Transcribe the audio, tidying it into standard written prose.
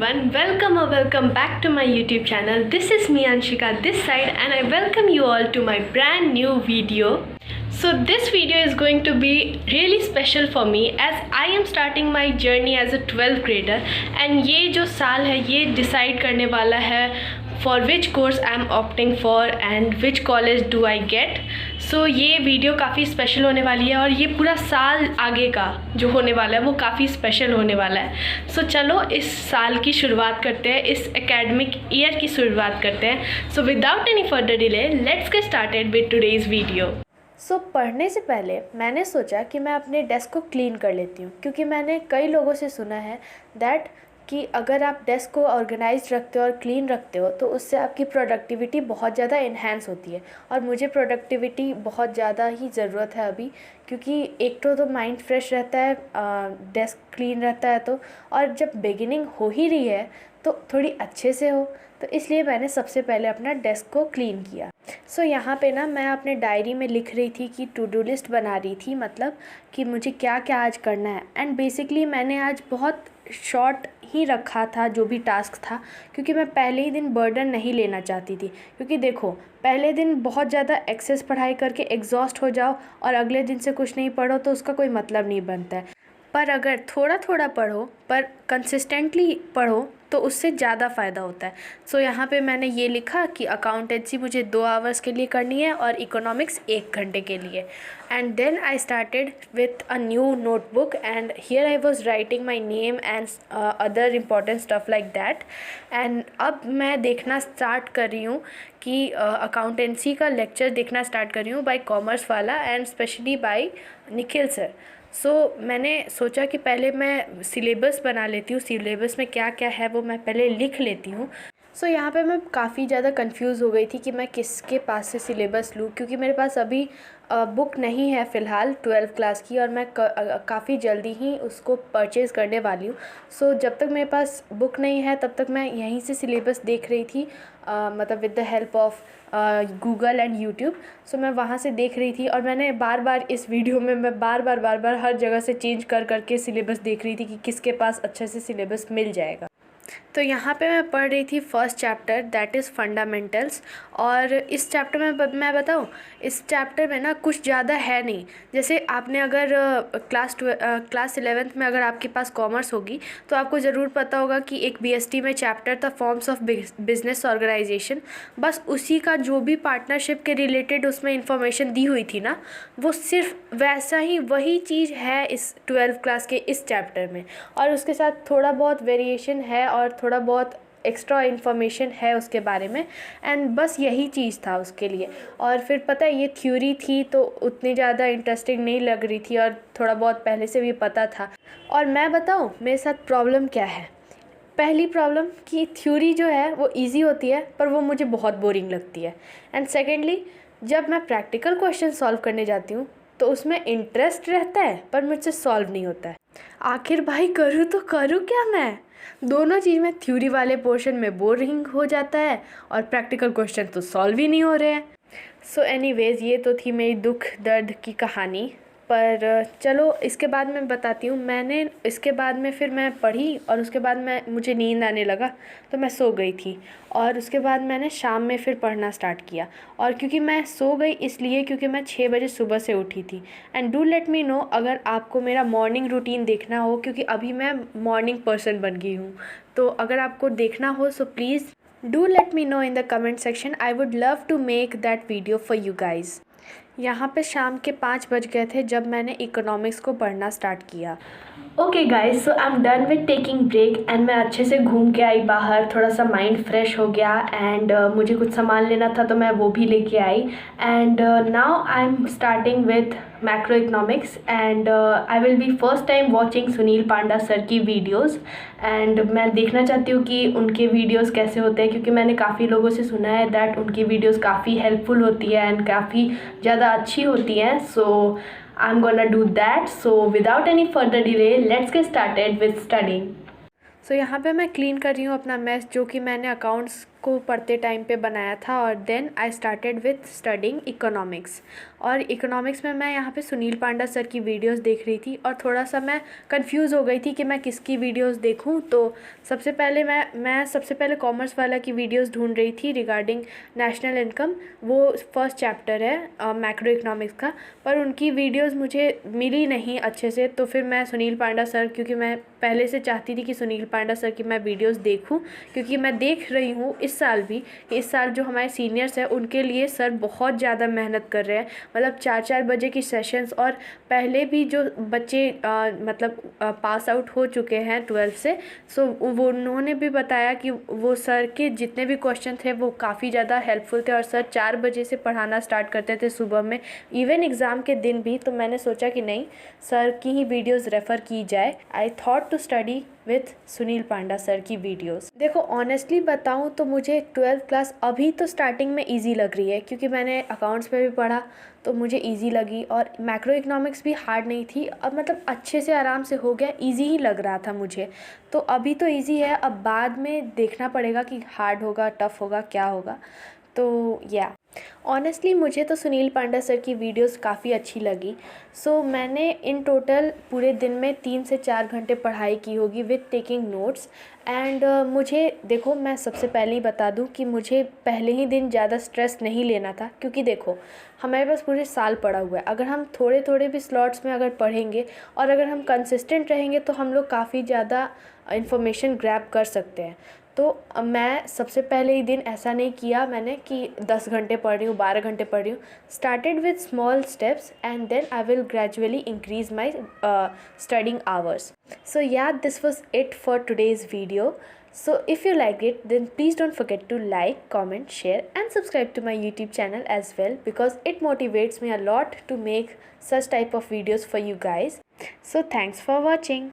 everyone, welcome or welcome back to my YouTube channel. This is me Anshika this side and I welcome you all to my brand new video. So this video is going to be really special for me as I am starting my journey as a 12th grader and ये जो साल है ये decide करने वाला है for which course I am opting for and which college do I get. So ये video काफ़ी स्पेशल होने वाली है और ये पूरा साल आगे का जो होने वाला है वो काफ़ी स्पेशल होने वाला है. So चलो इस साल की शुरुआत करते हैं, इस एकेडमिक ईयर की शुरुआत करते हैं. So without any further delay, let's get started with today's video. पढ़ने से पहले मैंने सोचा कि मैं अपने डेस्क को क्लीन कर लेती हूँ, क्योंकि मैंने कई लोगों से सुना है दैट कि अगर आप डेस्क को ऑर्गेनाइज रखते हो और क्लीन रखते हो तो उससे आपकी प्रोडक्टिविटी बहुत ज़्यादा इन्हेंस होती है. और मुझे प्रोडक्टिविटी बहुत ज़्यादा ही ज़रूरत है अभी, क्योंकि एक तो माइंड फ्रेश रहता है, डेस्क क्लीन रहता है तो, और जब बिगिनिंग हो ही रही है तो थोड़ी अच्छे से हो, तो इसलिए मैंने सबसे पहले अपना डेस्क को क्लीन किया. यहाँ पे ना मैं अपने डायरी में लिख रही थी कि टू डू लिस्ट बना रही थी, मतलब कि मुझे क्या क्या आज करना है. एंड बेसिकली मैंने आज बहुत शॉर्ट ही रखा था जो भी टास्क था, क्योंकि मैं पहले ही दिन बर्डन नहीं लेना चाहती थी. क्योंकि देखो, पहले दिन बहुत ज़्यादा एक्सेस पढ़ाई करके एग्जॉस्ट हो जाओ और अगले दिन से कुछ नहीं पढ़ो तो उसका कोई मतलब नहीं बनता है. पर अगर थोड़ा थोड़ा पढ़ो पर कंसिस्टेंटली पढ़ो तो उससे ज़्यादा फ़ायदा होता है. यहाँ पे मैंने ये लिखा कि अकाउंटेंसी मुझे 2 आवर्स के लिए करनी है और इकोनॉमिक्स 1 घंटे के लिए. And then I started with a new notebook and here I was writing my name and other important stuff like that. And अब मैं देखना स्टार्ट कर रही हूँ कि अकाउंटेंसी का लेक्चर देखना स्टार्ट कर रही हूँ बाय कॉमर्स वाला and specially by Nikhil sir. मैंने सोचा कि पहले मैं सिलेबस बना लेती हूँ, सिलेबस में क्या क्या है वो मैं पहले लिख लेती हूँ. यहाँ पे मैं काफ़ी ज़्यादा कंफ्यूज हो गई थी कि मैं किसके पास से सिलेबस लूँ, क्योंकि मेरे पास अभी बुक नहीं है फ़िलहाल 12th क्लास की और मैं काफ़ी जल्दी ही उसको परचेज़ करने वाली हूँ. जब तक मेरे पास बुक नहीं है तब तक मैं यहीं से सिलेबस देख रही थी, मतलब with the help of Google and YouTube. मैं वहाँ से देख रही थी और मैंने बार बार इस वीडियो में मैं बार बार हर जगह से चेंज करके सिलेबस देख रही थी कि किसके पास अच्छे से सिलेबस मिल जाएगा. यहाँ पे मैं पढ़ रही थी first chapter that is fundamentals. और इस चैप्टर में मैं बताऊँ, इस चैप्टर में ना कुछ ज़्यादा है नहीं. जैसे आपने अगर क्लास 11th में अगर आपके पास कॉमर्स होगी तो आपको ज़रूर पता होगा कि एक BST में चैप्टर था फॉर्म्स ऑफ बिजनेस ऑर्गेनाइजेशन. बस उसी का जो भी पार्टनरशिप के रिलेटेड उसमें इंफॉर्मेशन दी हुई थी ना, वो सिर्फ वैसा ही वही चीज़ है इस 12th क्लास के इस चैप्टर में. और उसके साथ थोड़ा बहुत वेरिएशन है और थोड़ा बहुत एक्स्ट्रा इन्फॉर्मेशन है उसके बारे में. एंड बस यही चीज़ था उसके लिए. और फिर पता है ये थ्योरी थी तो उतनी ज़्यादा इंटरेस्टिंग नहीं लग रही थी और थोड़ा बहुत पहले से भी पता था. और मैं बताऊँ मेरे साथ प्रॉब्लम क्या है. पहली प्रॉब्लम कि थ्योरी जो है वो इजी होती है पर वो मुझे बहुत बोरिंग लगती है. एंड सेकेंडली, जब मैं प्रैक्टिकल क्वेश्चन सॉल्व करने जाती हूँ तो उसमें इंटरेस्ट रहता है पर मुझसे सॉल्व नहीं होता है. आखिर भाई करूँ तो करूँ क्या मैं. दोनों चीज़ में थ्योरी वाले पोर्शन में बोरिंग हो जाता है और प्रैक्टिकल क्वेश्चन तो सॉल्व ही नहीं हो रहे हैं. एनीवेज़ ये तो थी मेरी दुख दर्द की कहानी. पर चलो इसके बाद मैं बताती हूँ. मैंने इसके बाद में फिर मैं पढ़ी और उसके बाद मुझे नींद आने लगा तो मैं सो गई थी. और उसके बाद मैंने शाम में फिर पढ़ना स्टार्ट किया. और क्योंकि मैं सो गई इसलिए क्योंकि मैं 6 बजे सुबह से उठी थी. And do let me no अगर आपको मेरा मॉर्निंग रूटीन देखना हो, क्योंकि अभी मैं मॉर्निंग पर्सन बन गई हूँ. तो अगर आपको देखना हो so please do let me know in the comment section. I would love to make that video for you guys. यहाँ पे शाम के 5 बज गए थे जब मैंने इकोनॉमिक्स को पढ़ना स्टार्ट किया. Okay guys, I am done with taking break and मैं अच्छे से घूम के आई बाहर. थोड़ा सा माइंड फ्रेश हो गया एंड मुझे कुछ सामान लेना था तो मैं वो भी लेके आई. And now I am starting with macroeconomics and I will be first time watching Sunil Panda sir की वीडियोज़. एंड मैं देखना चाहती हूँ कि उनके वीडियोज़ कैसे होते हैं, क्योंकि मैंने काफ़ी लोगों से सुना है दैट उनकी वीडियोज़ काफ़ी हेल्पफुल होती है एंड काफ़ी ज़्यादा अच्छी होती हैं. I'm gonna do that. Without any further delay, let's get started with studying. यहाँ पे मैं क्लीन कर रही हूँ अपना मेस, जो कि मैंने अकाउंट्स को पढ़ते टाइम पे बनाया था और then I started with studying economics. और इकोनॉमिक्स में मैं यहाँ पे सुनील पांडा सर की वीडियोस देख रही थी और थोड़ा सा मैं कंफ्यूज हो गई थी कि मैं किसकी वीडियोस देखूँ। तो सबसे पहले मैं सबसे पहले कॉमर्स वाला की वीडियोस ढूंढ रही थी रिगार्डिंग नेशनल इनकम। वो फर्स्ट चैप्टर है मैक्रो इकोनॉमिक्स का, पर उनकी वीडियोस मुझे मिली नहीं अच्छे से। तो फिर मैं सुनील पांडा सर, क्योंकि मैं पहले से चाहती थी कि सुनील पांडा सर की मैं वीडियोस देखूं, क्योंकि मैं देख रही हूँ इस साल भी कि इस साल जो हमारे सीनियर्स हैं उनके लिए सर बहुत ज़्यादा मेहनत कर रहे हैं। मतलब 4-4 बजे की सेशंस, और पहले भी जो बच्चे मतलब पास आउट हो चुके हैं 12th से, सो वो उन्होंने भी बताया कि वो सर के जितने भी क्वेश्चन थे वो काफ़ी ज़्यादा हेल्पफुल थे। और सर 4 बजे से पढ़ाना स्टार्ट करते थे सुबह में, इवन एग्ज़ाम के दिन भी। तो मैंने सोचा कि नहीं, सर की ही वीडियोस रेफ़र की जाए। I thought to study with Sunil Panda sir की वीडियोस। देखो ऑनेस्टली बताऊं तो मुझे 12th क्लास अभी तो स्टार्टिंग में इजी लग रही है, क्योंकि मैंने अकाउंट्स में भी पढ़ा तो मुझे इजी लगी, और मैक्रो इकोनॉमिक्स भी हार्ड नहीं थी। अब मतलब अच्छे से आराम से हो गया, इजी ही लग रहा था मुझे। तो अभी तो इजी है, अब बाद में देखना पड़ेगा कि हार्ड होगा, टफ़ होगा, क्या होगा। तो या ऑनेस्टली मुझे तो सुनील पांडा सर की वीडियोस काफ़ी अच्छी लगी। सो मैंने इन टोटल पूरे दिन में 3 से 4 घंटे पढ़ाई की होगी विथ टेकिंग नोट्स। एंड मुझे देखो, मैं सबसे पहले ही बता दूं कि मुझे पहले ही दिन ज़्यादा स्ट्रेस नहीं लेना था, क्योंकि देखो हमारे पास पूरे साल पड़ा हुआ है। अगर हम थोड़े थोड़े भी स्लॉट्स में अगर पढ़ेंगे और अगर हम कंसिस्टेंट रहेंगे तो हम लोग काफ़ी ज़्यादा इन्फॉर्मेशन ग्रैब कर सकते हैं। तो मैं सबसे पहले ही दिन ऐसा नहीं किया मैंने कि 10 घंटे पढ़ रही हूँ, 12 घंटे पढ़ रही हूँ। Started with small steps and then I will gradually increase my studying hours. So yeah, this was it for today's video. So if you liked it, then please don't forget to like, comment, share and subscribe to my YouTube channel as well, because it motivates me a lot to make such type of videos for you guys. So thanks for watching.